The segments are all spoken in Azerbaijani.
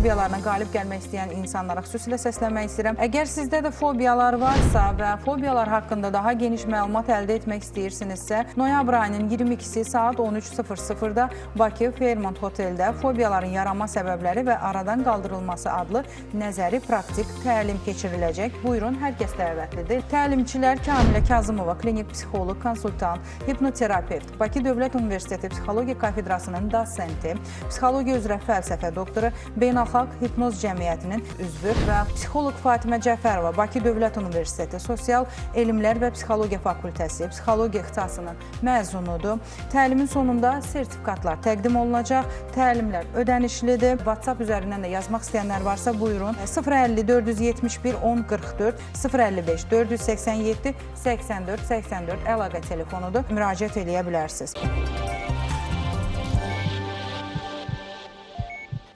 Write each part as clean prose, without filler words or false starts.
fobiyalarına qalib gəlmək istəyən insanlara xüsusilə səslənmək istəyirəm. Əgər sizdə də fobiyalar varsa və fobiyalar haqqında daha geniş məlumat əldə etmək istəyirsinizsə, noyabr ayının 22-si saat 13:00-da Bakı Fairmont Hoteldə fobiyaların yaranma səbəbləri və aradan qaldırılması adlı nəzəri praktik təlim keçiriləcək. Buyurun, hər kəs dəvətlidir. Təlimçilər Kamilə Kazımova, klinik psixoloq, konsultant, hipnoterapevt, Bakı Dövlət Universiteti Psixologiya Kafedrasının dosenti, psixologiya üzrə fəlsəfə doktoru, Beynəlxalq Hipnoz Cəmiyyətinin üzvü və psixoloq Fatimə Cəfərova, Bakı Dövlət Universiteti Sosial Elmlər və Psixologiya Fakültəsi, psixologiya ixtisasının məzunudur. Təlimin sonunda sertifikatlar təqdim olunacaq. Təlimlər ödənişlidir. WhatsApp üzərindən də yazmaq istəyənlər varsa buyurun. 050 471 1044 055 487 84 84 əlaqə telefonudur. Müraciət edə bilərsiniz.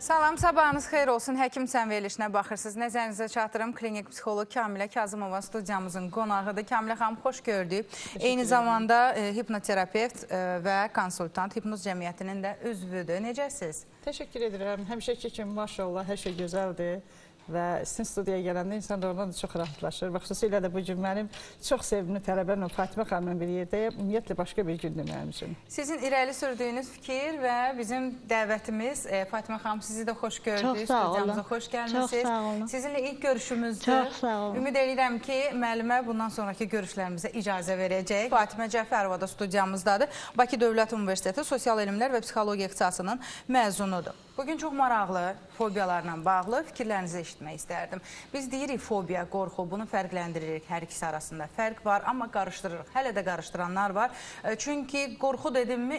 Salam, sabahınız xeyir olsun. Həkimsən verilişinə baxırsınız. Nəzərinizə çatdırım. Klinik psixoloq Kamilə Kazımova studiyamızın qonağıdır. Kamilə xanım, xoş gördük. Eyni zamanda hipnoterapevt və konsultant, Hipnoz Cəmiyyətinin də üzvüdür. Necəsiz? Təşəkkür edirəm. Həmişəki kimi maşallah hər şey gözəldir. Və sizin studiyaya gələndə insan oradan da çox rahatlaşır. Və xüsusilə də bu gün mənim çox sevimli tələbəm Fatimə xanımın bir yerdəyəm. Ümumiyyətlə, başqa bir gündür mənim üçün. Sizin irəli sürdüyünüz fikir və bizim dəvətimiz, Fatimə xanım, sizi də xoş gördük. Çox sağ olun. Studiyamıza xoş gəlmişsiniz. Çox sağ olun. Sizinlə ilk görüşümüzdür. Çox sağ olun. Ümid edirəm ki, müəllimə bundan sonraki görüşlərimizə icazə verəcək. Fatimə Cəfərova da studiyamızdadır. Bakı Dövlət Universiteti Sosial Elmlər və Psixologiya ixtisasının məzunudur. Bugün çox maraqlı fobiyalarla bağlı fikirlərinizi eşitmək istərdim. Biz deyirik fobiya, qorxu, bunu fərqləndiririk, hər ikisi arasında fərq var, amma qarışdırırıq. Hələ də qarışdıranlar var. Çünki qorxu dedimmi,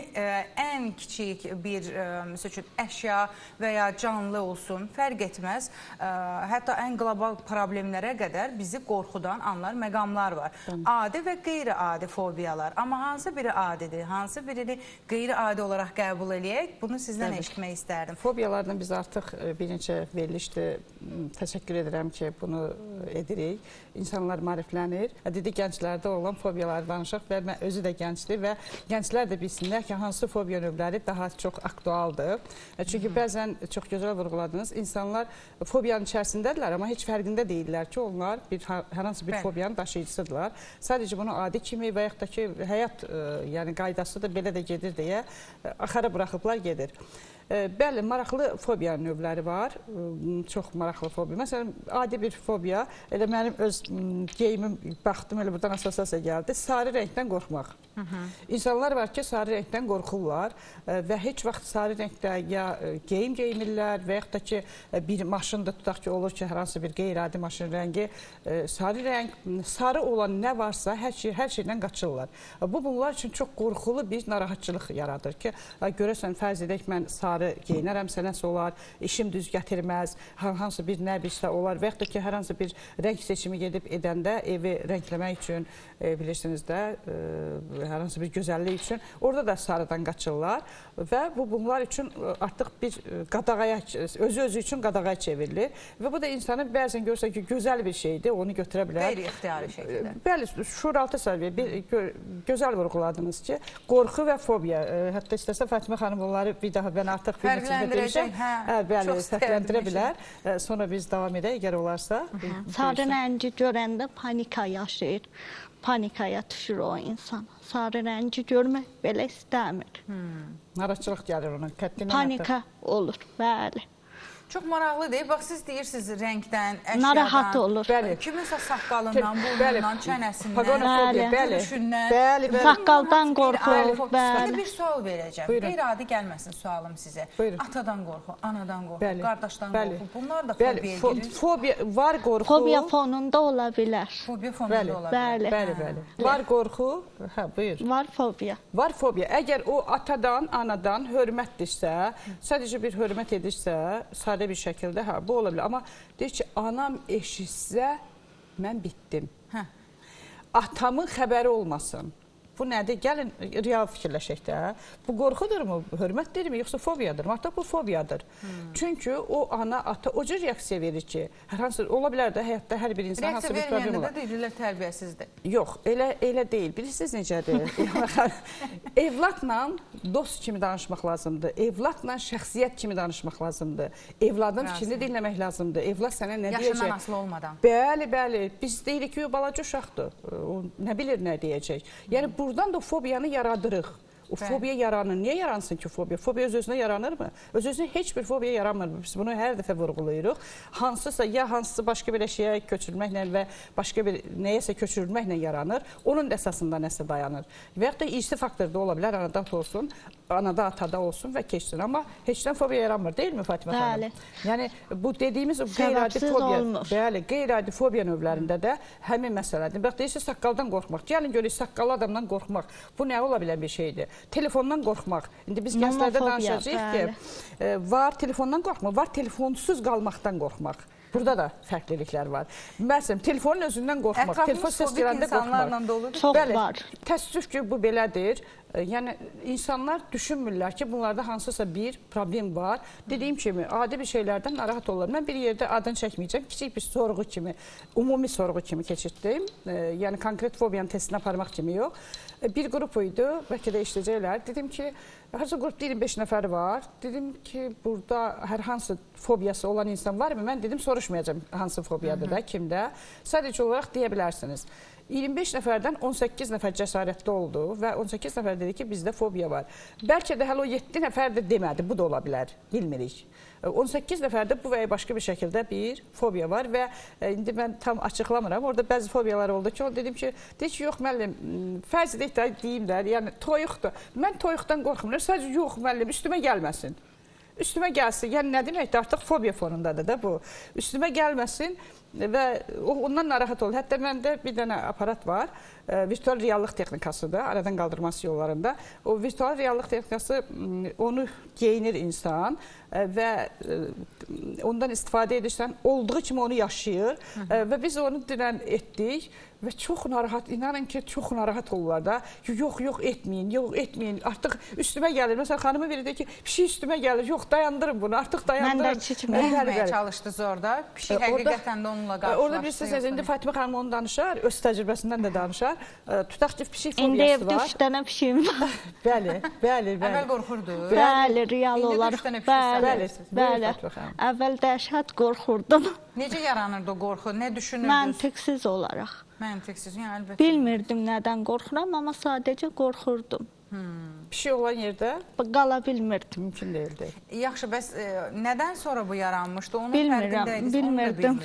ən kiçik bir əşya və ya canlı olsun, fərq etməz. Hətta ən qlobal problemlərə qədər bizi qorxudan anlar, məqamlar var. Adi və qeyri-adi fobiyalar. Amma hansı biri adidir, hansı birini qeyri-adi olaraq qəbul edək, bunu sizdən eşitmək istərdim. Fobiyalardan biz artıq bir neçə verilişdir. Təşəkkür edirəm ki, bunu edirik. İnsanlar maariflənir. Dedik, gənclərdə olan fobiyaları danışaq və özü də gəncdir və gənclər də bilsinlər ki, hansı fobiya növləri daha çox aktualdır. Çünki bəzən çox gözəl vurğuladınız, insanlar fobiyanın içərisindədirlər, amma heç fərqində deyirlər ki, onlar hər hansı bir fobiyanın daşıyıcısıdırlar. Sadəcə bunu adi kimi və yaxud da ki, həyat qaydası da belə də gedir deyə axara buraxıblar gedir. Bəli, maraqlı fobiya növləri var, çox maraqlı fobiya. Məsələn, adi bir fobiya, elə mənim öz geyimim, baxdım, elə buradan assosiasiya gəldi, sarı rəngdən qorxmaq. İnsanlar var ki, sarı rəngdən qorxurlar və heç vaxt sarı rəngdə ya geyim geyinirlər və yaxud da ki, bir maşında tutaq ki, olur ki, hər hansı bir qeyri-adi maşın rəngi, sarı rəng, sarı olan nə varsa hər şeydən qaçırlar. Bunlar üçün çox qorxulu bir narahatçılıq yaradır ki, görəsən, fərz edək, mən sarı geyinərəmsə nəsə olar, işim düz gətirməz, hansı bir nəbirsə olar və yaxud da ki, hər hansı bir rəng seçimi gedib edəndə evi rəngləmək üçün, bilirsiniz də, hər hansı bir gözəllik üçün, orada da sarıdan qaçırlar və bunlar üçün artıq bir qadağaya, özü üçün qadağaya çevrilir və bu da insanı bəzən görsə ki, gözəl bir şeydir, onu götürə bilər. Qeyri-ixtiyari şəkildə. Bəli, şuuraltı səviyyə, gözəl vurğuladınız ki, qorxu və fobiya, hətta istəsə Fatimə xanım onları bir daha mən artıq fərqləndirəcək, bəli, fərqləndirə bilər. Sonra biz davam edək, əgər olarsa. Sarı rəngi görəndə panika yaşayır. Panikaya düşür o insan. Sarı rəngi görmək belə istəmir. Narahatçılıq gəlir ona. Panika olur, bəli. Çox maraqlıdır. Bax, siz deyirsiniz rəngdən, əşyadan. Narahat olur. Kiminsə saqqalından, burnundan, çənəsindən, gülüşündən. Saqqaldan qorxur. Bəli. Bir sual verəcəm. Qeyri-adi gəlməsin sualım sizə. Atadan qorxu, anadan qorxu, qardaşdan qorxu. Bunlar da fobiyaya girir. Fobiya var, qorxu. Fobiya fonunda ola bilər. Fobiya fonunda ola bilər. Bəli. Var qorxu. Buyur. Var fobiya. Var fobiya. Əgər o atadan, anadan hörmətdirsə, sadəcə bir hörmət edirsə, bir şəkildə, bu ola bilər. Amma deyir ki, anam eşitsə, mən bitdim. Atamın xəbəri olmasın. Bu nədir? Gəlin real fikirləşək də. Bu qorxudurmu, hörmətdirmi, yoxsa fobiyadır? Artıq bu fobiyadır. Çünki o ana, ata o cür reaksiya verir ki, hər hansı ola bilər də həyatda hər bir insan hansı bir problem olar. Reaksiya verməyəndə də deyirlər tərbiyəsizdir. Yox, elə deyil. Bilirsiniz necədir? Evladla dost kimi danışmaq lazımdır. Evladla şəxsiyyət kimi danışmaq lazımdır. Evladın fikrini dinləmək lazımdır. Evlad sənə nə deyəcək? Yaşından asılı olmadan. Bəli. Biz deyirik ki, o balaca uşaqdır. O nə bilir nə deyəcək. Yəni, buradan da fobiyanı yaradırıq. O fobiya yaranır. Niyə yaransın ki fobiya? Fobiya öz-özünə yaranırmı? Öz-özünə heç bir fobiya yaranmır. Biz bunu hər dəfə vurğulayırıq. Hansısa, ya hansısa başqa bir şeyə köçürməklə və başqa bir nəyəsə köçürülməklə yaranır. Onun əsasında nəsə dayanır. Və yaxud da irsi faktor da ola bilər, anada olsun, anada, atada olsun və keçsin. Amma heçdən fobiya yaranmır, deyilmi Fatimə xanım? Bəli. Yəni, bu dediyimiz o qeyri-adi fobiya, bəli, qeyri-adi fobiya növlərində də həmin məsələdir. Bax, deyirsiniz, saqqaldan qorxmaq. Gəlin görək, saqqallı adamdan qorxmaq. Bu nə ola bilən bir şeydir? Telefondan qorxmaq. İndi biz gənclərdə danışacağıq ki, var telefondan qorxmaq, var telefonsuz qalmaqdan qorxmaq. Burada da fərqliliklər var. Məsələn, telefonun özündən qorxmaq, telefon səs gələndə qorxmaq. Çox var. Təəssüf ki, bu belədir. Yəni, insanlar düşünmürlər ki, bunlarda hansısa bir problem var. Dediyim kimi, adi bir şeylərdən narahat olurlar. Mən bir yerdə adını çəkməyəcəm, kiçik bir sorğu kimi, umumi sorğu kimi keçirtdim. Yəni, konkret fobiyanın testini aparmaq kimi yox. Bir qrup idi, bəlkə də işləyəcəklər. Dedim ki, harca qrupda 25 nəfər var. Dedim ki, burada hər hansı fobiyası olan insan var mı? Mən dedim, soruşmayacağım hansı fobiyadır da, kimdə. Sadəcə olaraq deyə bilərsiniz. 25 nəfərdən 18 nəfər cəsarətli oldu və 18 nəfər dedi ki, bizdə fobiya var. Bəlkə də hələ o 7 nəfər də demədi, bu da ola bilər, bilmirik. 18 nəfərdə bu və ya başqa bir şəkildə bir fobiya var və indi mən tam açıqlamıram. Orada bəzi fobiyalar oldu ki, dedim ki, yox müəllim, fərz edək də deyim də, yəni toyuqdur. Mən toyuqdan qorxmuram, sadəcə yox müəllim, üstümə gəlməsin. Üstümə gəlsin, yəni nə deməkdir, artıq fobiya fonundadır da bu. Üstümə gəlməsin və ondan narahat olur. Hətta məndə bir dənə aparat var, virtual reallıq texnikasıdır, aradan qaldırması yollarında. O virtual reallıq texnikası, onu geyinir insan və ondan istifadə edirsən, olduğu kimi onu yaşayır və biz onu dünən etdik. Və çox narahat, inanın ki, çox narahat olurlar da. Yox, etməyin, artıq üstümə gəlir. Məsələn, xanımı verir ki, bir şey üstümə gəlir, yox, dayandırın bunu, artıq dayandırın. Mən də çəkməyə çalışdınız orada, bir şey həqiqətən də onunla qarşılaşdı. Orada bilirsiniz, indi Fatimə xanım onu danışar, öz təcrübəsindən də danışar. Tutaq ki, pişik fobiyası var. İndi evdə 3 dənə pişiyim var. Bəli. Əvvəl qorxurdu. Bəli, real olaraq. Bəli. Əvvəl dəhşət qorxurdum. Necə yaranırdı o qorxu, nə düşünürdünüz? Məntiqsiz olaraq. Məntiqsiz, yəni əlbəttə. Bilmirdim nədən qorxuram, amma sadəcə qorxurdum. Bir şey olan yerdə qala bilmirdim. Mümkün deyildi. Yaxşı, bəs nədən sonra bu yaranmışdı? Onun Bilmirdim.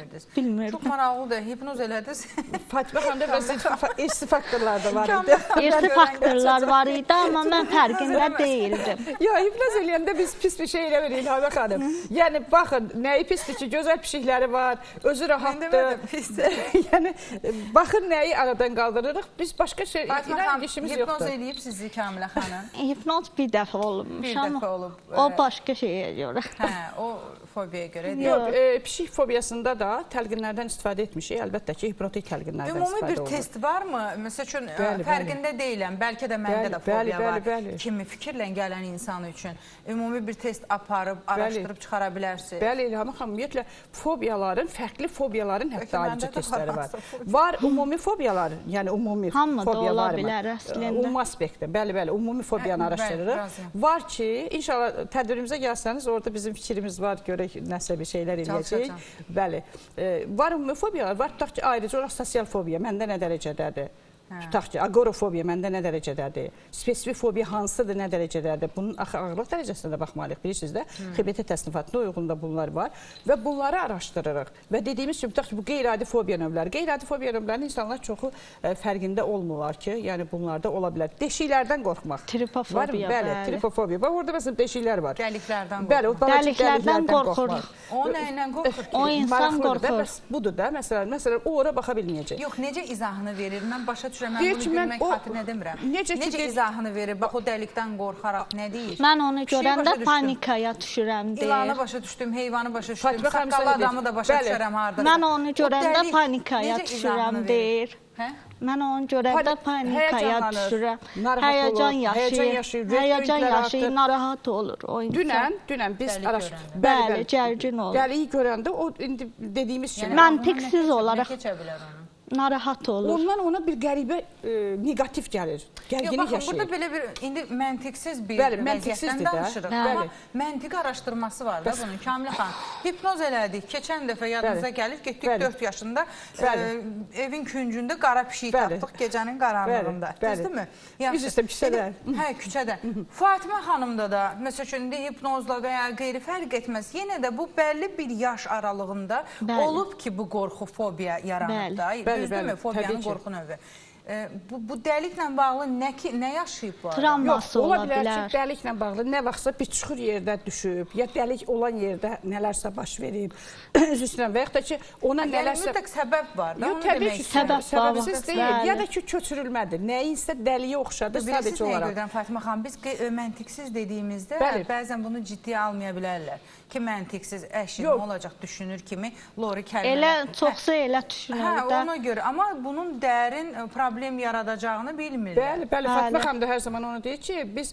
Çox maraqlıdır, hipnoz elədiniz. Fatimə xanım da bəzi irsi faktorlar da var idi. İrsi faktorlar var idi, amma mən fərqində deyildim. Yox, hipnoz eləyəndə biz pis bir şey eləmirik İlhamə xanım. Yəni, baxın, nəyi pisdir ki, gözəl pişikləri var, özü rahatdır. Yəni, baxın nəyi aradan qaldırırıq, biz başqa şey, inan işimiz yoxdur. Hipnoz eləyib sizi Kamilə xanım? Hipnoz bir dəfə olmuş. Bir dəfə olub. O başqa şeyə görə. Hə, o fobiyaya görə deyil. Yox, pişik fobiyasında da təlqinlərdən istifadə etmişik. Əlbəttə ki, hipnotik təlqinlərdən istifadə olunur. Ümumi bir test varmı? Məsəl üçün, fərqində deyiləm, bəlkə də məndə də fobiya var. Kimi fikirlə gələn insan üçün ümumi bir test aparıb, araşdırıb çıxara bilərsiniz. Bəli, İlhamə xanım, ümumiyyətlə, fobiyaların, fərqli fobiyaların hətta ayrıca testləri var. Var ümumi fobiyalar, yəni ümumi fobiya var mı? Ümumi aspektdə, bəli, umumi fobiyanı araşdırırıq. Var ki, inşallah tədbirimizə gəlsəniz, orada bizim fikrimiz var, görək nəsə bir şeylər eləyəcək. Bəli, var ümumi fobiyalar, var tutaq ki, ayrıca olaraq sosial fobiya məndə nə dərəcədədir? Tutaq ki, agorafobiya məndə nə dərəcədədir? Spesifik fobiya hansıdır, nə dərəcədədir? Bunun ağırlıq dərəcəsinə də baxmalıyıq. Bilirsiniz də, XBT təsnifatına uyğun da bunlar var və bunları araşdırırıq. Və dediyimiz kimi, tutaq ki, bu qeyri-adi fobiya növləri. Qeyri-adi fobiya növlərinin insanlar çoxu fərqində olmurlar ki, yəni bunlarda ola bilər. Deşiklərdən qorxmaq. Tripofobiya, bəli. Tripofobiya. Bax, orada məsələn deşiklər var. Dəliklərdən qorxmaq. Bəli, dəliklərdən qorxur. O nə ilə qorxur ki? O insan qorxur. Budur da, məsələn, o ora baxa bilməyəcək. Yox, necə izahını verir? Mən başa düşürəm, mən bunu bilmək xatirinə demirəm. Necə izahını verir? Bax, o dəlikdən qorxaraq nə deyir? Mən onu görəndə panikaya düşürəm deyir. İlanı başa düşdüm, heyvanı başa düşdüm, saqqallı adamı da başa düşürəm harada. Mən onu görəndə panikaya düşürəm deyir. Hə? Mən ona görə də panikaya Həyəcanlanır, düşürəm. narahat Həyəcan olur, həyəcan yaşayır. yaşayır, Həyəcan röntgenlər yaşayır, artır. narahat olur o insan. Dünən biz Dəli araşdırdık. görəndə. Bəli, gərgin olur. Dəliyi görəndə o indi dediyimiz kimi. Məntiqsiz olaraq Nə keçə bilər onu? narahat olur. Ondan ona bir qəribə negativ gəlir. Yox, Gərginlik baxın, yaşayır. burada belə bir indi məntiqsiz bir Bəli, vəziyyətdən məntiqsizdir də. danışırıq. Bəli. Amma məntiq araşdırması var da bunun. Kamil xan, hipnoz elədik. Keçən dəfə yadınıza gəlir, getdik Bəli. 4 yaşında Bəli. evin küncündə qara pişik Bəli. tapdıq gecənin qaranlığında. Bəli. Düzdürmü? Biz istəyib küçədə. Hə, küçədə. Fatimə xanımda da, məsəl üçün, hipnozla və ya qeyri fərq etməz. Yenə də bu bəlli bir yaş aralığında Bəli. olub ki, bu qorxu, fobiya yaranıb da. Bəli, Düzdürmü? bəli, Fobiyanın təbii ki. qorxu növü. Bu dəliklə bağlı nə yaşayıb bu adam? Travması Yox, ola ola bilər bilər. ki, dəliklə bağlı nə vaxtsa bir çuxur yerdə düşüb, ya dəlik olan yerdə nələrsə baş verib, üzüstlə və yaxud da ki, ona Yəni nələrsə... mütləq səbəb var da, Yox, onu təbii demək ki, istəyirəm. Səbəb var, səbəbsiz deyil. bəli. Ya da ki, köçürülmədir. Nəyinsə dəliyə oxşadır Bilirsiniz sadəcə nəyə olaraq. gördən Fatimə xanım, biz məntiqsiz dediyimizdə Bəli. bəzən bunu ciddiyə almaya bilərlər. Ki, məntiqsiz əşin Yox. nə olacaq düşünür kimi Lori kəlmə. Elə çoxsa elə Hə, düşünür də. ona görə. Amma bunun dərin problem yaradacağını bilmirlər. Bəli, bəli. Fatimə xanım da hər zaman onu deyir ki, biz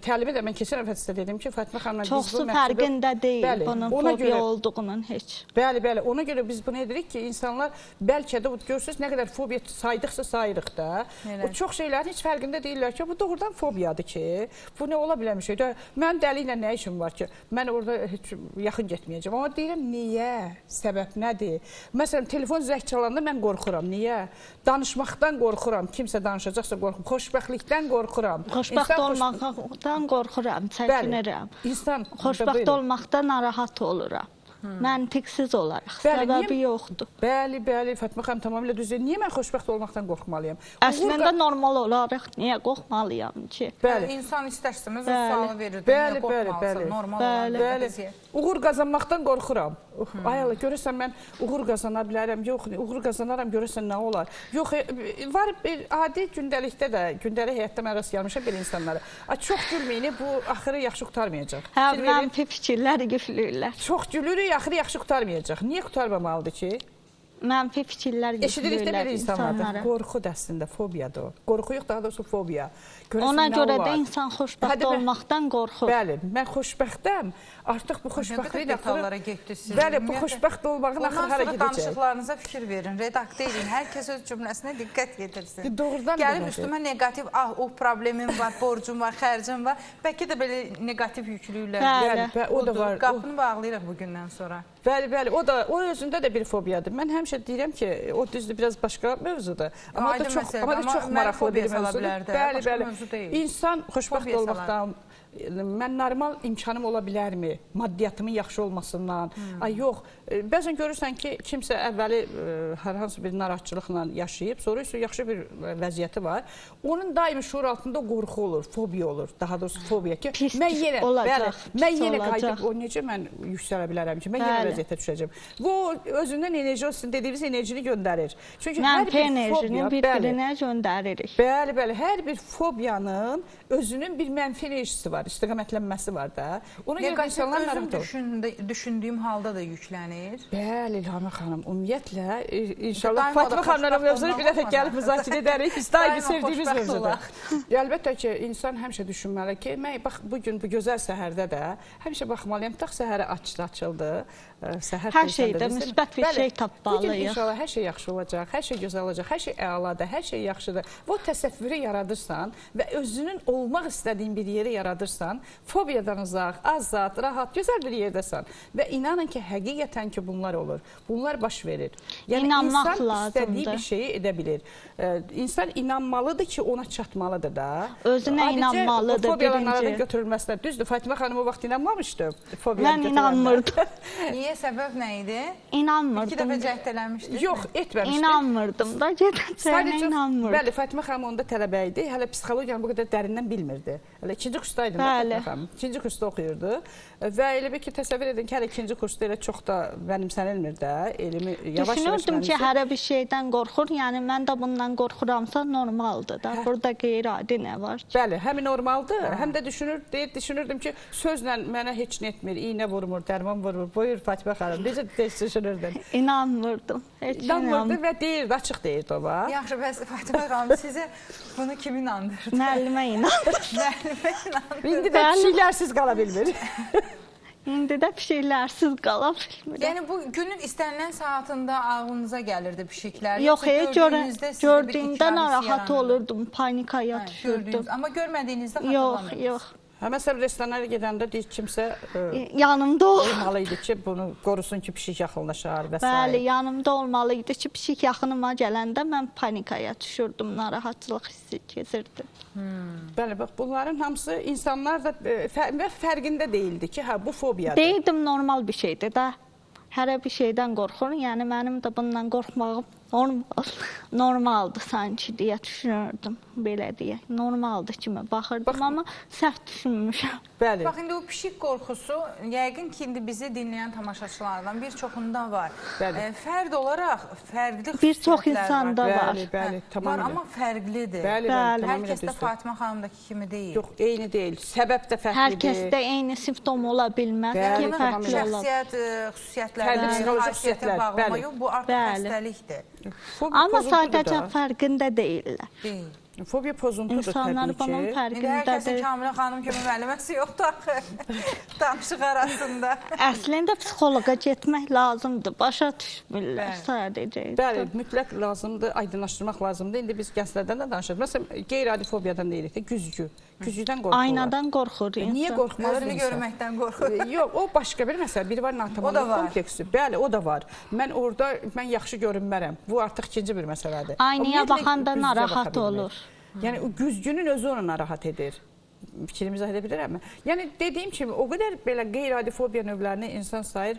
təlimi də mən keçən dəfə sizə dedim ki, Fatimə xanımla biz bu Çoxsu məktubu... fərqində deyil Bəli, bunun ona fobiya görə- olduğunun heç. Bəli, bəli. Ona görə biz bunu edirik ki, insanlar bəlkə də görürsünüz nə qədər fobiya saydıqsa sayırıq da. Elə. O çox şeylərin heç fərqində deyirlər ki, bu doğrudan fobiyadır ki, bu nə ola bilən bir şeydir. Mənim dəliklə nə işim var ki, mən orada heç yaxın getməyəcəm. Amma deyirəm, niyə? Səbəb nədir? Məsələn, telefon zəng çalanda mən qorxuram. Niyə? Danışmaqdan qorxuram. Kimsə danışacaqsa qorxuram. Xoşbəxtlikdən qorxuram. Xoşbəxt İnsan olmaqdan qorxuram, çəkinirəm. İnsan Xoşbəxt olmaqda narahat oluram. Məntiqsiz olaraq, Bəli, səbəbi niyə- yoxdur. Bəli, bəli, Fatimə xanım tamamilə düz deyir. Niyə mən xoşbəxt olmaqdan qorxmalıyam? Əslində normal olaraq niyə qorxmalıyam ki? Bəli. İnsan istərsəmiz o Bəli. sualı verir. Bəli, Niyə bəli, qorxmalısan? bəli. Normal Bəli. olan Bəli. vəziyyət. Uğur qazanmaqdan qorxuram. Ay Allah, görürsən mən uğur qazana bilərəm. Yox, uğur qazanaram, görürsən nə olar? Yox, var bir adi gündəlikdə də, gündəlik həyatda mən rast gəlmişəm belə insanlara. Çox gülməyini bu axırı yaxşı qurtarmayacaq. Hə, Fikir verin. mənfi fikirlər güclüyürlər. Çox gülürük, axırı yaxşı qurtarmayacaq. Niyə qurtarmamalıdır ki? Mənfi fikirlər Eşidirik də güclüyürlər belə insanlarda. insanlara. Qorxu da əslində fobiyadır o. Qorxu yox, daha doğrusu fobiya. Görürsən Ona nə görə də olar? insan xoşbəxt Hadi mən- olmaqdan qorxur. Bəli, mən xoşbəxtəm. Artıq bu Nə xoşbəxtlik qədər detallara getdiniz siz? Bəli, bu Ümumiyyətlə, xoşbəxt olmağın Bundan axırı hara sonra gedəcək? danışıqlarınıza fikir verin, redaktə edin. Hər kəs öz cümləsinə diqqət yetirsin. Doğrudan Gəlib belədir. üstümə negativ, o problemim var, borcum var, xərcim var. Bəlkə də belə negativ yüklüyürlər. Bəli. O da var. Qapını bağlayırıq bugündən sonra. Bəli, bəli, o özündə də bir fobiyadır. Mən həmişə deyirəm ki, o düzdür biraz başqa mövzudur. Amma Aydın da çox, məsələdir, amma da amma çox mənə maraqlı fobiya bir sala mövzudur. bilər də, Bəli, başqa bəli. mövzu deyil. İnsan xoşbəxt Fobiya salar. olmaqdan mən normal imkanım ola bilərmi? Maddiyatımın yaxşı olmasından. Ay yox, bəzən görürsən ki, kimsə əvvəli hər hansı bir narahatçılıqla yaşayıb, sonra isə yaxşı bir vəziyyəti var. Onun daimi şuur altında qorxu olur, fobiya olur. Daha doğrusu fobiya ki, Pis mən yenə, olacaq, bəli, mən pis yenə olacaq. qayıdıb o necə mən yüksələ bilərəm ki, mən yenə Bəli. vəziyyətə düşəcəm. Bu özündən enerji, sizin dediyiniz enerjini göndərir. Çünki hər Mənfi bir enerjini fobiya, bir-birinə göndəririk. Bəli, bəli, hər bir fobiyanın özünün bir mənfi enerjisi var, istiqamətlənməsi var da. Ona görə Negativ insanlar özüm narahat olur. düşündüyüm halda da yüklənir. Bəli, İlhamə xanım, ümumiyyətlə inşallah Daima da Fatimə xanımla xoşbəxt mövzunu bir dəfə olmaq gəlib olmaz. müzakirə edərik. Biz daimi Daima sevdiyimiz xoşbəxt mövzudur. olaq. Əlbəttə ki, insan həmişə düşünməli ki, mən bax bu gün bu gözəl səhərdə də həmişə baxmalıyam. Tax səhərə açıldı. Səhər Hər tezdən şeydə də bizim- müsbət bir Bəli, şey Bu gün tapmalıyıq. inşallah hər şey yaxşı olacaq, hər şey gözəl olacaq, hər şey əladır, hər şey yaxşıdır. Bu təsəvvürü yaradırsan və özünün olmaq istədiyin bir yeri yaradırsan, fobiyadan uzaq, azad, rahat, gözəl bir yerdəsən. Və inanın ki, həqiqətən ki, bunlar olur. Bunlar baş verir. Yəni İnanmaq insan istədiyi lazımdır. bir şeyi edə bilir. İnsan inanmalıdır ki, ona çatmalıdır da. Özünə Adicə, inanmalıdır, fobiyaların birinci. aradan götürülməsinə. Düzdür, Fatimə xanım o vaxt inanmamışdı. fobiyanı Mən götürəndə. inanmırdım. Niyə səbəb nə idi? İki İnanmırdım. dəfə cəhd eləmişdiniz. Yox, etməmişdi. İnanmırdım da gedəcəyinə inanmırdım. Bəli, Fatimə xanım onda tələbə idi. Hələ psixologiyanı bu qədər dərindən bilmirdi. Hələ ikinci kursdaydı Bəli. İkinci kursda oxuyurdu və elə bir ki, təsəvvür edin ki, hələ ikinci kursda elə çox da mənimsənilmir də, elmi yavaş-yavaş Düşünürdüm ki, mənimsənir. hər bir şeydən qorxur, yəni mən də bundan qorxuramsa normaldır da. Burada qeyri-adi nə var ki? Bəli, həm normaldır, həm də düşünürdüm ki, sözlə mənə heç nə etmir, iynə vurmur, dərman vurmur. Buyur Fatma xanım, necə düşünürdün? İnanmırdım. Heç İnanmırdı və deyirdi, açıq deyirdi o vaxt. Yaxşı, bəs Fatma xanım, sizə bunu kim inandırdı? Müəllimə inandım. Müəllimə inandırdı. İndi də pişiklərsiz qala bilmir. İndi də pişiklərsiz qala bilmirəm. Yəni bu günün istənilən saatında ağlınıza gəlirdi pişiklər? Yox, Gördüyünüzdə sizdə bir gördüyümdə ikram hissi narahat yaranırdı? olurdum, panikaya düşürdüm. Amma görmədiyinizdə Yox, xatırlamırsınız? yox. Məsələn, restoranlara gedəndə deyir kimsə Yanımda ol. olmalı idi ki, bunu qorusun ki, pişik yaxınlaşar və s. Bəli, yanımda olmalı idi ki, pişik yaxınıma gələndə mən panikaya düşürdüm, narahatçılıq hissi keçirdim. Bəli, bax bunların hamısı insanlar da fərqində deyildi ki, hə bu fobiyadır. Deyirdim normal bir şeydir də. Hər bir şeydən qorxur. Yəni mənim də bundan qorxmağım normaldır sanki deyə düşünürdüm, belə deyə. Normaldır kimi baxırdım, amma səhv düşünmüşəm. Bəli. Bax, indi o pişik qorxusu, yəqin ki, indi bizi dinləyən tamaşaçılardan bir çoxunda var. Bəli. Fərd olaraq fərqli Bir çox xüsusiyyətlər insanda var. Bəli, bəli, Var, tamamilə. amma fərqlidir. Bəli, Bəli. Hər tamamilə kəs də düzdür. Fatimə xanımdakı kimi deyil. Yox, eyni deyil. Səbəb də Hər fərqlidir. kəsdə eyni simptom ola bilməz. Bəli, Kimi tamamilə. fərqli olar. Şəxsiyyət Fərqli xüsusiyyətlərlə, psixoloji xasiyyətə xüsusiyyətlər, bağlama bəli. yox, bu artıq Bəli. xəstəlikdir. Fobiya Amma pozuntudur sadəcə da. fərqində deyirlər. Deyil. Fobiya pozuntudur İnsanlar təbii bunun ki. İndi hər kəsin fərqindədir. Kamilə xanım kimi müəlliməsi yoxdur axı. Danışıq arasında. Əslində psixoloqa getmək lazımdır. Başa düşmürlər Bəli. sadəcə. Bəli, mütləq lazımdır, aydınlaşdırmaq lazımdır. İndi biz gənclərdən də danışırıq. Məsələn, qeyri-adi fobiyadan deyirik də, güzgü. Güzgüdən qorxurlar. Aynadan qorxur insan. Niyə qorxmalı Özünü insan? görməkdən qorxur. Yox, o başqa bir məsələ. Biri var O da narkomanlıq var. kompleksi. Bəli, o da var. Mən yaxşı görünmərəm. Bu artıq ikinci bir məsələdir. Aynaya Amma baxanda güzgüyə narahat baxa bilmir. olur. Yəni o güzgünün özü onu narahat edir. Fikrimi izah edə bilirəmmi? Yəni dediyim kimi o qədər belə qeyri-adi fobiya növlərini insan sayır,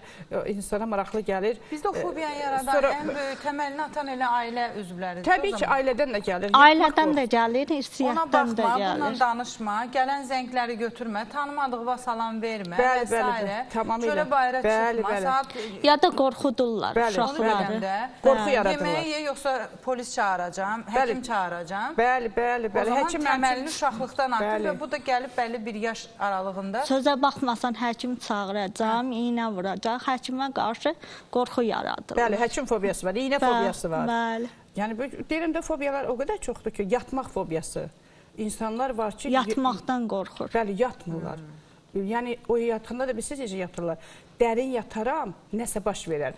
insana maraqlı gəlir. Bizdə o fobiyanı yaradan Sonra- ən böyük təməlini atan elə ailə üzvləridir. Təbii O ki, zaman. ailədən də gəlir. Ailədən də gəlir, Ona irsiyyətdən baxma, də bununla gəlir. danışma, gələn zəngləri götürmə, tanımadığına salam vermə Bəli, və s. bəli, tamamilə. Çölə bayıra Bəli, çıxma, bəli. saat Ya da qorxudurlar Bəli, onu uşaqları. biləndə Qorxu yaradırlar. yeməyi ye, yoxsa polis çağıracam, həkim çağıracam. Bəli, bəli, O bəli. zaman Həkim təməlini uşaqlıqdan atır Bəli. və bu da gəlib bəlli bir yaş aralığında. Sözə baxmasan həkim çağıracam, iynə vuracaq, həkimə qarşı qorxu yaradır. Bəli, həkim fobiyası var, iynə fobiyası var. Bəli. Yəni deyirəm də fobiyalar o qədər çoxdur ki, yatmaq fobiyası. İnsanlar var ki, Yatmaqdan qorxur. Bəli, yatmırlar. Yəni o yatanda da bilirsiniz necə yatırlar. Dərin yataram, nəsə baş verər.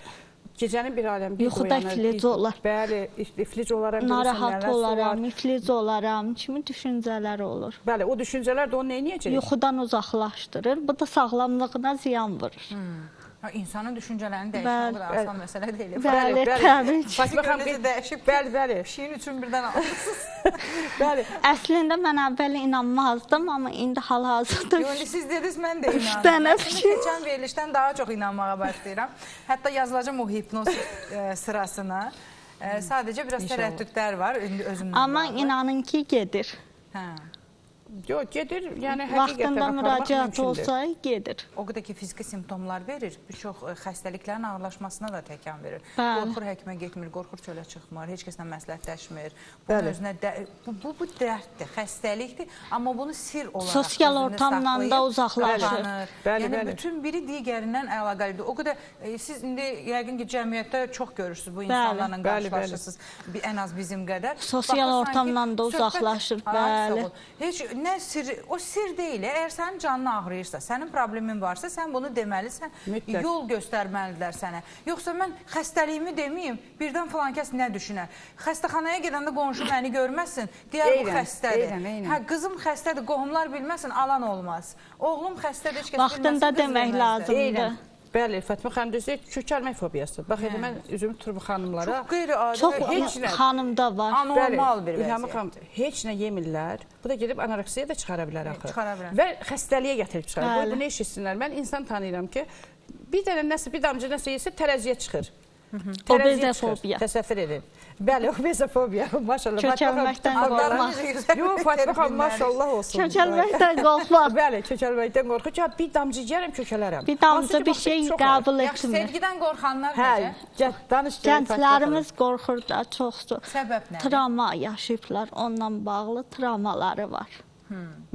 Gecənin bir aləm bir Yuxuda iflic olar. Bəli, iflic olaram. Narahat olaram, iflic olaram, kimi düşüncələr olur. Bəli, o düşüncələr də onu neyniyəcək? Yuxudan uzaqlaşdırır. Bu da sağlamlığına ziyan vurur. İnsanın düşüncələrini dəyişmək Bəli. da asan məsələ deyil. Bəli, təbii ki. Fatma xanım Fikrinizi dəyişib. Bəli, bəli. Pişiyin üçün birdən almışsınız. Bəli. Əslində mən əvvəl inanmazdım, amma indi hal-hazırda Yo, indi siz dediniz, mən də inanıram. dənə Mən keçən verilişdən daha çox inanmağa başlayıram. Hətta yazılacam o hipnoz sırasına. Sadəcə biraz tərəddüdlər var indi özümdən. amma bağlı. inanın ki gedir. Hə. Yox, gedir, yəni həqiqətən Vaxtında aparmaq müraciət mümkündür. olsa gedir. O qədər ki, fiziki simptomlar verir, bir çox xəstəliklərin ağırlaşmasına da təkan verir. Bəli. Qorxur həkimə getmir, qorxur çölə çıxmır, heç kəslə məsləhətləşmir. Bəli. Bunun özünə bu dərddir, xəstəlikdir, amma bunu sir olaraq Sosial özünü ortamdan saxlayıb da uzaqlaşır. qapanır. Bəli, Yəni bəli. bütün biri digərindən əlaqəlidir. O qədər siz indi yəqin ki, cəmiyyətdə çox görürsüz bu insanlarla Bəli, qarşılaşırsınız, ən az bizim qədər. Sosial Baxırsan ki, ortamdan da söhbət- uzaqlaşır, Ay, sağ bəli. ol. Heç nə sir, o sir deyil. Əgər sənin canın ağrıyırsa, sənin problemin varsa, sən bunu deməlisən, Mütləq. yol göstərməlidirlər sənə. Yoxsa mən xəstəliyimi deməyim, birdən filan kəs nə düşünər? Xəstəxanaya gedəndə qonşu məni görməsin, deyər bu Eynən, xəstədir. eynən. Hə, qızım xəstədir, qohumlar bilməsin, alan olmaz. Oğlum xəstədir, heç kəs Vaxtında bilməsin, qız demək bilməzdir. lazımdır. Eynən. Bəli, Fatma xanım deyir, kökəlmək fobiyası. Bax, indi mən üzümü tuturum xanımlara. Çox qeyri-adi, Çox heç nə. xanımda var. anormal bir İlhamı vəziyyət. xanım, heç nə yemirlər. Bu da gedib anoreksiyaya da çıxara bilər axı. Çıxara bilər. Və xəstəliyə gətirib çıxarır. Bəli. Qoy bunu eşitsinlər. Mən insan tanıyıram ki, bir dənə nəsə, bir damcı nəsə yesə tərəziyə çıxır. Obezofobiya. Təsəvvür edin. Bəli, obezofobiya. Maşallah. Kökəlməkdən qorxmaq. Yox, Fatma xanım maşallah olsun. Kökəlməkdən qorxmaq. Bəli, kökəlməkdən qorxur ki, bir damcı yeyərəm, kökələrəm. Bir damcı bir şey qəbul Yaxşı, etmir. sevgidən qorxanlar Hə, necə? danış. Gənclərimiz qorxur da çoxdur. Səbəb nədir? Travma yaşayıblar, ondan bağlı travmaları var.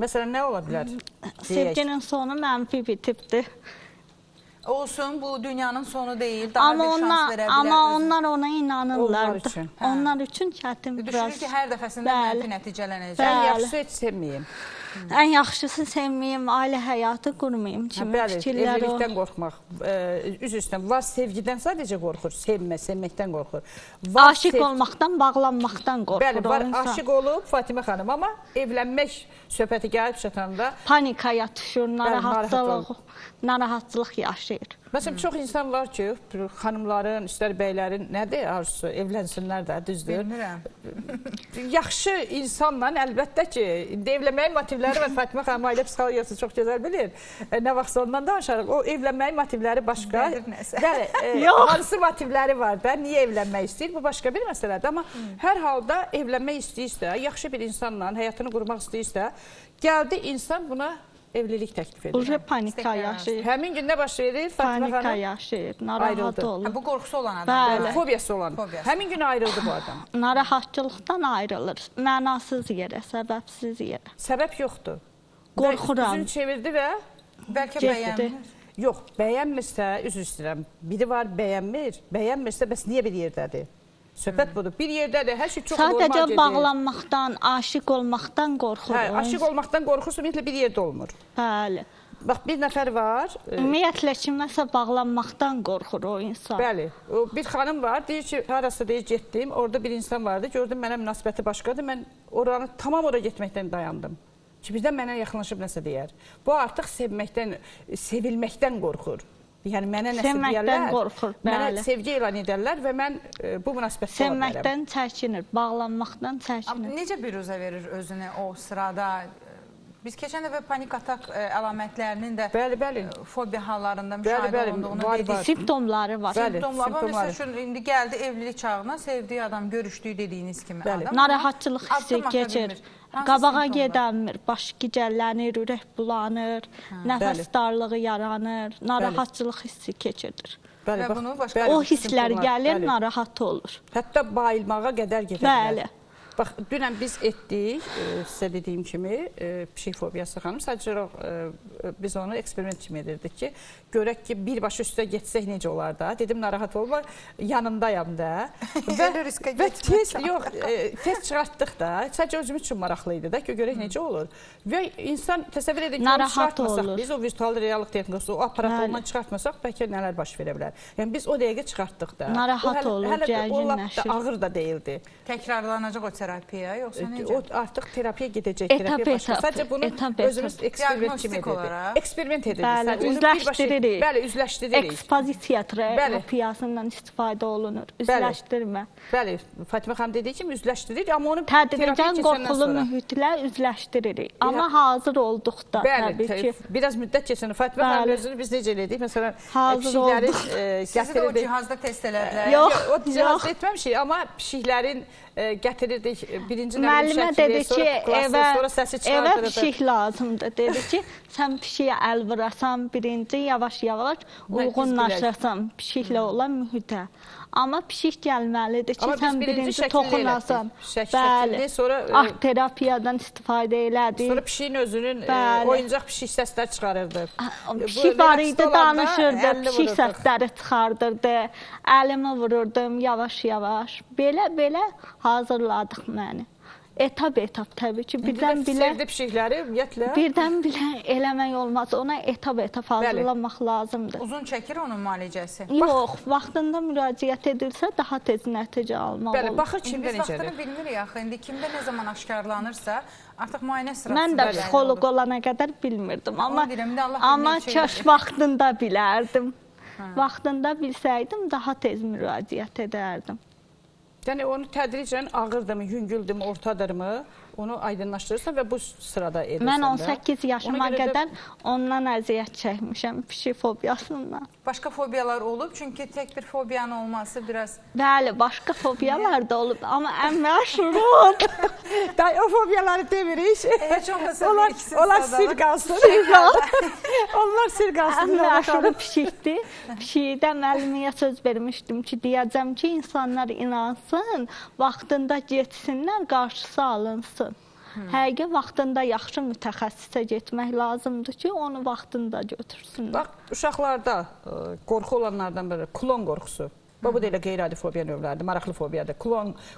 Məsələn, nə ola bilər? Sevginin sonu mənfi bitibdir. Olsun, bu dünyanın sonu deyil, daha Amma bir şans verə bilər. amma onlar ona inanırlar. Onlar üçün. Onlar üçün çətin Düşünür biraz. ki, hər dəfəsində Bəli. mənfi nəticələnəcək. Ən Bəli. yaxşısı heç sevməyim. Ən yaxşısı sevməyim, ailə həyatı qurmayım kimi Bəli, fikirlər o. evlilikdən qorxmaq. Üz üstə var, sevgidən sadəcə qorxur, sevməkdən qorxur. Var, Aşiq olmaqdan, bağlanmaqdan qorxur Bəli, var, o insan. aşiq olub Fatimə xanım, amma evlənmək söhbəti gəlib çatanda Panikaya düşür, narahat narahatlıq yaşayır. məsələn, çox insan var ki, xanımların, istər bəylərin nədir arzusu, evlənsinlər də, düzdür. Bilmirəm. Yaxşı insanla əlbəttə ki, evlənməyin motivləri var. Fatimə xanım ailə psixologiyası çox gözəl bilir. Nə vaxtsa ondan danışarıq. O evlənməyin motivləri başqa. Nədir nəsə? Bəli, hansı motivləri var da, niyə evlənmək istəyir? Bu başqa bir məsələdir. Amma hər halda evlənmək istəyirsə, yaxşı bir insanla həyatını qurmaq istəyirsə, gəldi insan buna evlilik təklif edir. Uca panika yaşayır. Həmin gün nə baş verir? Fatimə Panika xanım yaşayır, narahat ayrıldı. olur. Bu qorxusu olan adam. Bəli. fobiyası olan. Fobiyası. Həmin gün ayrıldı bu adam. Narahatçılıqdan ayrılır. Mənasız yerə, səbəbsiz yerə. Səbəb yoxdur. Qorxuram. Üzünü çevirdi və Bəlkə Getdi. bəyənmir. yox, bəyənmirsə, üzr istəyirəm. Biri var bəyənmir. Bəyənmirsə, bəs niyə bir yerdədir? Söhbət budur. Bir yerdədir, hər şey çox normal Sadəcə gedir. bağlanmaqdan, aşiq olmaqdan qorxur. Hə, o aşiq insan. olmaqdan qorxursa ümumiyyətlə bir yerdə olmur. Bəli. Bax, bir nəfər var. Ümumiyyətlə kiməsə bağlanmaqdan qorxur o insan. Bəli, o bir xanım var, deyir ki, harası deyir getdim, orada bir insan vardı, gördüm mənə münasibəti başqadır, mən oranı tamam ora getməkdən dayandım. Ki, birdən mənə yaxınlaşıb nəsə deyər. Bu artıq sevməkdən, sevilməkdən qorxur. Yəni mənə nəsə Sevməkdən deyərlər, qorxur, mənə bəli. sevgi elan edərlər və mən bu münasibətdə ola bilərəm. Sevməkdən çəkinir, bağlanmaqdan çəkinir. Necə biruzə verir özünü o sırada? Biz keçən dəfə panik atak əlamətlərinin də Bəli, bəli. fobiya hallarında Bəli, müşahidə bəli, olunduğunu var, dedik. var. Simptomları var. Bəli. Simptomlar. Amma simptomları. məsəl üçün indi gəldi evlilik çağına, sevdiyi adam, görüşdüyü dediyiniz kimi Bəli. adam. Narahatçılıq hissi Addım ata keçir. bilmir. Hansı Qabağa simptomlar? gedənmir, baş gicəllənir, ürək bulanır, nəfəs Bəli. darlığı yaranır, narahatçılıq hissi keçirir. Bəli, Və bax, bunu başqa- bəli, O bu hisslər simptomlar, gəlir, bəli. narahat olur. Hətta bayılmağa qədər gedə Bəli. bilər. Bax, dünən biz etdik, sizə dediyim kimi, psixik fobiyası xanım, sadəcə biz onu eksperiment kimi edirdik ki, görək ki, birbaşa üstə getsək necə olar da. Dedim, narahat olma, yanındayam da. Elə riskə və getmə. test çıxartdıq da, sadəcə özümüz üçün maraqlıydı da ki, görək necə olur. Və insan təsəvvür edin ki, onu Narahat çıxartmasaq, olur. biz o virtual reallıq texnikası, o aparatı Bəli. ondan çıxartmasaq, bəlkə nələr baş verə bilər. Yəni, biz o dəqiqə çıxartdıq da. Narahat O olur, hələ də o lap da gərginləşir. ağır da deyildi. Təkrarlanacaq o terapiya, yoxsa necə? O artıq terapiya gedəcək. Etap, Terapiya başqa. etap, Sadəcə bunu etap, özümüz etap. eksperiment kimi Diaqnostik edirdik. olaraq. Eksperiment edirdik. Bəli, Sadəcə onu üzləşdiririk. birbaşa- Bəli, üzləşdiririk. Ekspozisiya terapiyasından istifadə olunur, üzləşdirmə. Bəli, Fatimə xanım dediyi kimi üzləşdiririk, amma onu Tədricən qorxulu mühitlə üzləşdiririk. Amma hazır olduqda təbii ki. Bəli, biraz müddət keçən Fatimə xanım Bəli. özünü biz necə elədik? Məsələn, Hazır pişiklərin Sizi də o gətirirdik. cihazda test elədilər. Yox. O cihazda yox. etməmişik, amma pişiklərin gətirirdik. Birinci Müəllimə dedi ki, sonra səsi evə çıxardırdı. pişik lazımdır. Dedi ki, sən pişiyə əl vurasan, birinci yavaş-yavaş uyğunlaşasan pişiklə olan mühitə. Amma pişik gəlməlidir ki, Amma biz sən birinci birinci şəkildə toxunasan. elədik. Şəkildə, sonra Art terapiyadan istifadə elədik. sonra pişiyin özünün Bəli. oyuncaq pişik səslər çıxarırdı. Pişik var idi, danışırdı, əlini pişik vururduq. səsləri çıxardırdı. Əlimi vururdum yavaş-yavaş. Belə hazırladıq məni. Etap təbii ki, birdən-bilə Sevdi pişikləri ümumiyyətlə. birdən-bilə eləmək olmaz. Ona etap hazırlamaq lazımdır. Uzun çəkir onun müalicəsi. Yox, vaxtında müraciət edilsə daha tez nəticə almaq Bəli, olur. baxır İndi kimdə biz vaxtını necədir. bilmirik axı. İndi kimdə nə zaman aşkarlanırsa, artıq müayinə sırasında. Mən də bəlli psixoloq olur. olana qədər bilmirdim, amma Onu deyirəm, indi Allah amma bilmək kaş şeydir. vaxtında bilərdim. Vaxtında bilsəydim daha tez müraciət edərdim. Yəni onu tədricən ağırdırmı, yüngüldürmü, ortadırmı? onu aydınlaşdırırsan və bu sırada edirsən. Mən 18 yaşıma Ona görə də- qədər ondan əziyyət çəkmişəm, pişik fobiyasından. Başqa fobiyalar olub, çünki tək bir fobiyanın olması biraz... Bəli, başqa fobiyalar da olub, amma ən məşhuru odur. Day, o fobiyaları demirik. Heç olmasa Onlar, bir ikisini onlar sadalım. sir qalsın. Onlar sir Ən qalsın. məşhuru pişikdir. Pişikdə müəlliməyə söz vermişdim ki, deyəcəm ki, insanlar inansın, vaxtında getsinlər, qarşısı alınsın. Həqiqi vaxtında yaxşı mütəxəssisə getmək lazımdır ki, onu vaxtında götürsünlər. Bax, uşaqlarda qorxu olanlardan biri klon qorxusu. Bu da elə qeyri-adi fobiya növləridir, maraqlı fobiyadır.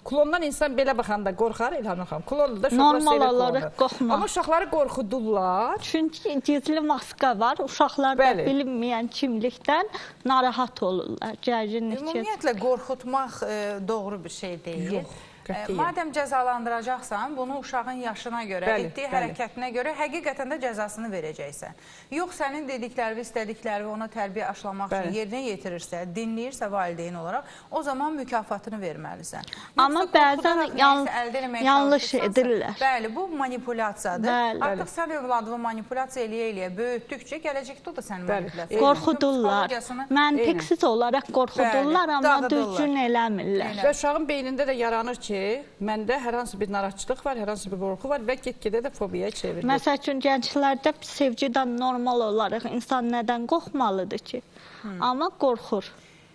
Klondan insan belə baxanda qorxar, İlham xanım. Klondur da uşaqlar Normal sevir olaraq klonu. qorxmaz. Amma uşaqları qorxudurlar. Çünki gizli maska var, uşaqlar da Bəli. bilinməyən kimlikdən narahat olurlar, gərginlik keçir. Ümumiyyətlə, qorxutmaq doğru bir şey deyil. Yox, qətiyyən. Madəm cəzalandıracaqsan, bunu uşağın yaşına görə, Bəli, etdiyi bəli. hərəkətinə görə həqiqətən də cəzasını verəcəksən. Yox, sənin dedikləri, istədikləri ona tərbiyə aşılamaq üçün Bəli. yerinə yetirirsə, dinləyirsə valideyn olaraq, o zaman mükafatını verməlisən. Amma Yoxsa bəzən qorxudaraq nəyisə əldə eləməyə yanlış çalışırsansa- edirlər. Bəli, bu manipulyasiyadır. Bəli. Artıq sən övladını manipulyasiya eləyə-eləyə böyütdükcə gələcəkdə o da səni Bəli. manipulyasiya Qorxudurlar. Psixologiyasını- Məntiqsiz olaraq qorxudurlar, Bəli, amma dağıdırlar. düzgün eləmirlər. Və uşağın beynində də yaranır ki, məndə hər hansı bir narahatçılıq var, hər hansı bir qorxu var və get-gedə də fobiyaya çevrilir. Məsəl üçün gənclərdə sevgidən normal olaraq insan nədən qorxmalıdır ki? Amma qorxur.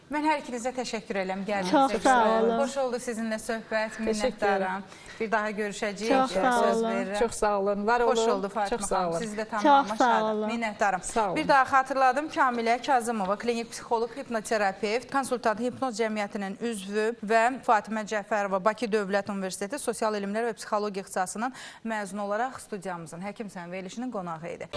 Mən hər ikinizə təşəkkür edirəm gəldiyinizə. Çox sağ olun. Xoş oldu sizinlə söhbət, minnətdaram. Bir daha görüşəcəyik. Çox sağ Söz olun. verirəm. Çox sağ olun, var olun. Xoş oldu Fatimə Çox sağ xanım. olun. Sizi də Çox tanımama sağ şadam. olun. Minnətdaram. Sağ olun. Bir daha xatırladım, Kamilə Kazımova, klinik psixoloq, hipnoterapevt, konsultant, hipnoz cəmiyyətinin üzvü və Fatimə Cəfərova, Bakı Dövlət Universiteti Sosial Elmlər və Psixologiya ixtisasının məzunu olaraq studiyamızın Həkimsən verilişinin qonağı idi.